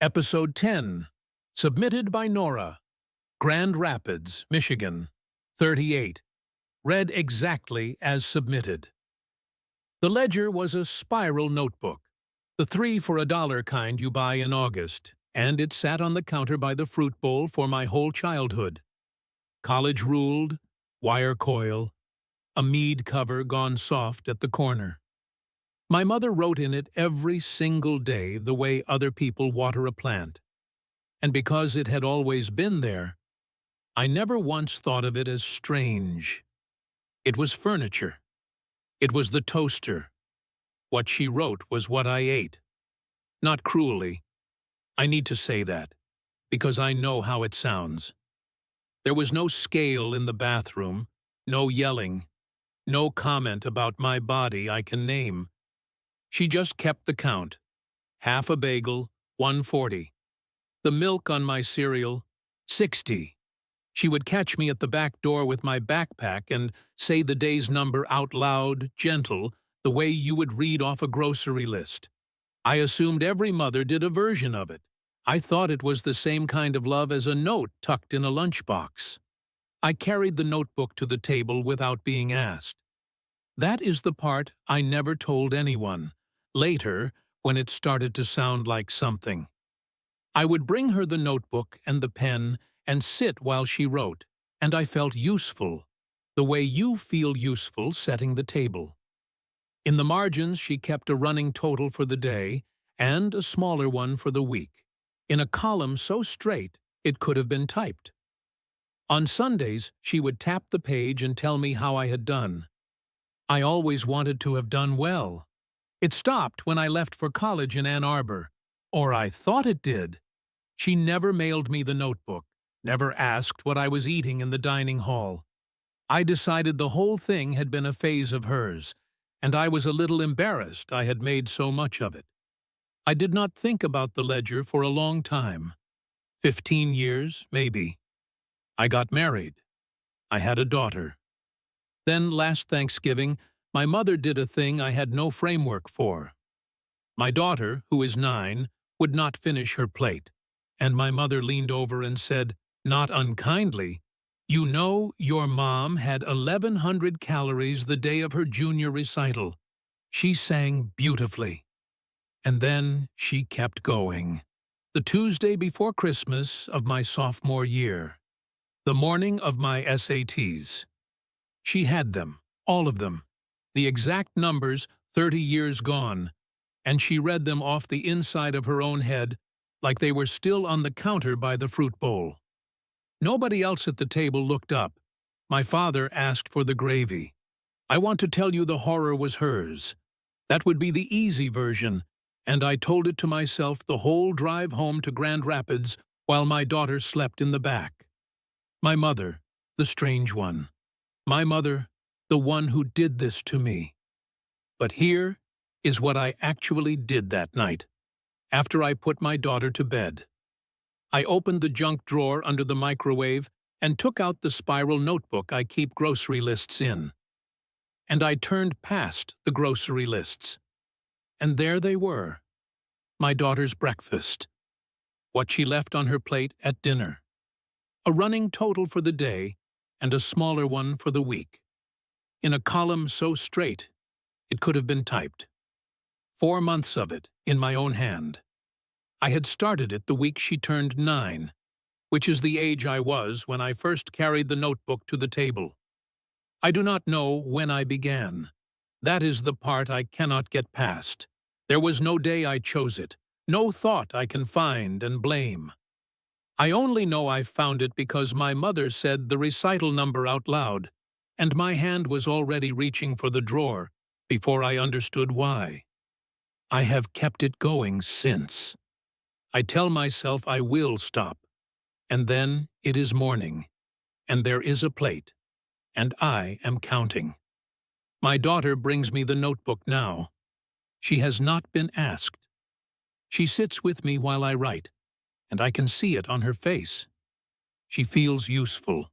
Episode 10, submitted by Nora, Grand Rapids, Michigan, 38, read exactly as submitted. The ledger was a spiral notebook, the 3 for $1 kind you buy in August, and it sat on the counter by the fruit bowl for my whole childhood. College ruled, wire coil, a mead cover gone soft at the corner. My mother wrote in it every single day the way other people water a plant. And because it had always been there, I never once thought of it as strange. It was furniture. It was the toaster. What she wrote was what I ate. Not cruelly. I need to say that, because I know how it sounds. There was no scale in the bathroom, no yelling, no comment about my body I can name. She just kept the count. Half a bagel, 140. The milk on my cereal, 60. She would catch me at the back door with my backpack and say the day's number out loud, gentle, the way you would read off a grocery list. I assumed every mother did a version of it. I thought it was the same kind of love as a note tucked in a lunchbox. I carried the notebook to the table without being asked. That is the part I never told anyone. Later, when it started to sound like something. I would bring her the notebook and the pen and sit while she wrote, and I felt useful, the way you feel useful setting the table. In the margins, she kept a running total for the day and a smaller one for the week, in a column so straight it could have been typed. On Sundays, she would tap the page and tell me how I had done. I always wanted to have done well. It stopped when I left for college in Ann Arbor, or I thought it did. She never mailed me the notebook, never asked what I was eating in the dining hall. I decided the whole thing had been a phase of hers, and I was a little embarrassed I had made so much of it. I did not think about the ledger for a long time. 15 years, maybe. I got married. I had a daughter. Then last Thanksgiving, my mother did a thing I had no framework for. My daughter, who is 9, would not finish her plate, and my mother leaned over and said, not unkindly, "You know, your mom had 1,100 calories the day of her junior recital. She sang beautifully." And then she kept going. The Tuesday before Christmas of my sophomore year. The morning of my SATs. She had them, all of them. The exact numbers, 30 years gone, and she read them off the inside of her own head like they were still on the counter by the fruit bowl. Nobody else at the table looked up. My father asked for the gravy. I want to tell you the horror was hers. That would be the easy version, and I told it to myself the whole drive home to Grand Rapids while my daughter slept in the back. My mother, the strange one. My mother, the one who did this to me. But here is what I actually did that night, after I put my daughter to bed. I opened the junk drawer under the microwave and took out the spiral notebook I keep grocery lists in. And I turned past the grocery lists. And there they were. My daughter's breakfast. What she left on her plate at dinner. A running total for the day and a smaller one for the week. In a column so straight, it could have been typed. 4 months of it, in my own hand. I had started it the week she turned 9, which is the age I was when I first carried the notebook to the table. I do not know when I began. That is the part I cannot get past. There was no day I chose it, no thought I can find and blame. I only know I found it because my mother said the recital number out loud, and my hand was already reaching for the drawer before I understood why. I have kept it going since. I tell myself I will stop, and then it is morning, and there is a plate, and I am counting. My daughter brings me the notebook now. She has not been asked. She sits with me while I write, and I can see it on her face. She feels useful.